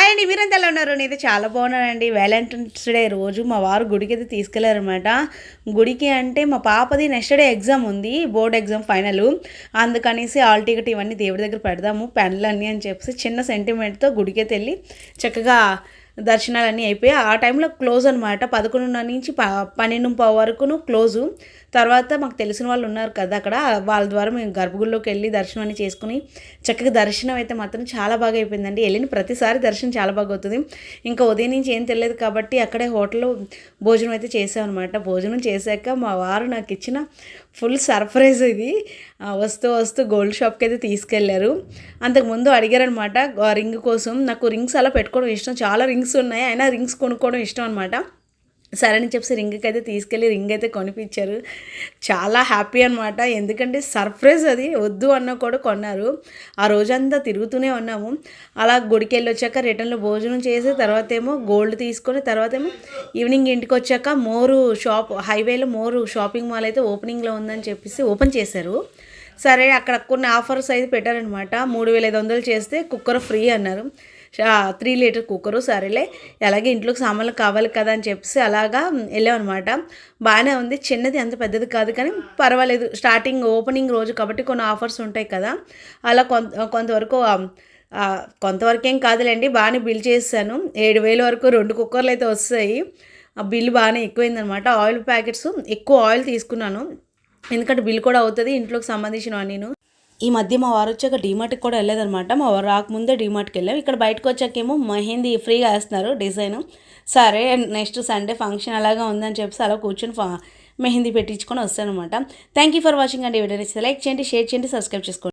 Hi అండి, మీరంతా ఎలా ఉన్నారు? నేనైతే చాలా బాగున్నానండి. వ్యాలంటైన్స్ డే రోజు మా వారు గుడికి అయితే తీసుకెళ్లారనమాట. గుడికి అంటే మా పాపది నెక్స్ట్ డే ఎగ్జామ్ ఉంది, బోర్డ్ ఎగ్జామ్ ఫైనల్. అందుకనేసి ఆల్ టికెట్ ఇవన్నీ దేవుడి దగ్గర పెడదాము పెన్లన్నీ అని చెప్పేసి చిన్న సెంటిమెంట్తో గుడికి అయితే వెళ్ళి చక్కగా దర్శనాలన్నీ అయిపోయాయి. ఆ టైంలో క్లోజ్ అనమాట. 11:30 నుంచి 12:15 వరకును క్లోజు. తర్వాత మాకు తెలిసిన వాళ్ళు ఉన్నారు కదా అక్కడ, వాళ్ళ ద్వారా మేము గర్భగుడిలోకి వెళ్ళి దర్శనం అన్ని చేసుకుని చక్కగా దర్శనం అయితే మాత్రం చాలా బాగా అయిపోయిందండి. వెళ్ళిన ప్రతిసారి దర్శనం చాలా బాగా అవుతుంది. ఇంకా ఉదయం నుంచి ఏం తెలియదు కాబట్టి అక్కడే హోటల్లో భోజనం అయితే చేసామన్నమాట. భోజనం చేశాక మా వారు నాకు ఇచ్చిన ఫుల్ సర్ప్రైజ్ ఇది. వస్తూ వస్తూ గోల్డ్ షాప్కి అయితే తీసుకెళ్లారు. అంతకుముందు అడిగారనమాట రింగ్ కోసం. నాకు రింగ్స్ అలా పెట్టుకోవడం ఇష్టం, చాలా రింగ్స్ ఉన్నాయి, అయినా రింగ్స్ కొనుక్కోవడం ఇష్టం అనమాట. సరే అని చెప్పేసి రింగ్కి అయితే తీసుకెళ్ళి రింగ్ అయితే కొనిపించారు. చాలా హ్యాపీ అనమాట. ఎందుకంటే సర్ప్రైజ్ అది, వద్దు అన్న కూడా కొన్నారు. ఆ రోజంతా తిరుగుతూనే ఉన్నాము. అలా గుడికి వెళ్ళి వచ్చాక రిటర్న్లో భోజనం చేసి తర్వాత ఏమో గోల్డ్ తీసుకొని తర్వాత ఏమో ఈవినింగ్ ఇంటికి వచ్చాక హైవేలో మోరు షాపింగ్ మాల్ అయితే ఓపెనింగ్లో ఉందని చెప్పేసి ఓపెన్ చేశారు. సరే అక్కడ కొన్ని ఆఫర్స్ అయితే పెట్టారనమాట. 3,500 చేస్తే కుక్కర్ ఫ్రీ అన్నారు. 3 లీటర్ కుక్కరు. సరేలే అలాగే ఇంట్లోకి సామాన్లు కావాలి కదా అని చెప్పేసి అలాగా వెళ్ళామన్నమాట. బాగానే ఉంది, చిన్నది అంత పెద్దది కాదు కానీ పర్వాలేదు. స్టార్టింగ్ ఓపెనింగ్ రోజు కాబట్టి కొన్ని ఆఫర్స్ ఉంటాయి కదా, అలా కొంతవరకు ఏం కాదులేండి, బాగానే బిల్ చేశాను. 7,000 వరకు 2 కుక్కర్లు అయితే వస్తాయి. ఆ బిల్ బాగానే ఎక్కువైందనమాట. ఆయిల్ ప్యాకెట్స్ ఎక్కువ ఆయిల్ తీసుకున్నాను, ఎందుకంటే బిల్ కూడా అవుతుంది ఇంట్లోకి సంబంధించినవి. నేను ఈ మధ్య మా వారు వచ్చాక డీమార్ట్కి కూడా వెళ్ళలేదనమాట. మా వారు రాకముందే డీమార్ట్కి వెళ్ళాం. ఇక్కడ బయటకు వచ్చాకేమో మెహందీ ఫ్రీగా వేస్తున్నారు డిజైను. సరే నెక్స్ట్ సండే ఫంక్షన్ అలాగా ఉందని చెప్పేసి అలా కూర్చొని మెహందీ పెట్టించుకొని వస్తాను అనమాట. థ్యాంక్ యూ ఫర్ వాచింగ్ అండి. వీడియో నచ్చితే లైక్ చేయండి, షేర్ చేయండి, సబ్స్క్రైబ్ చేసుకోండి.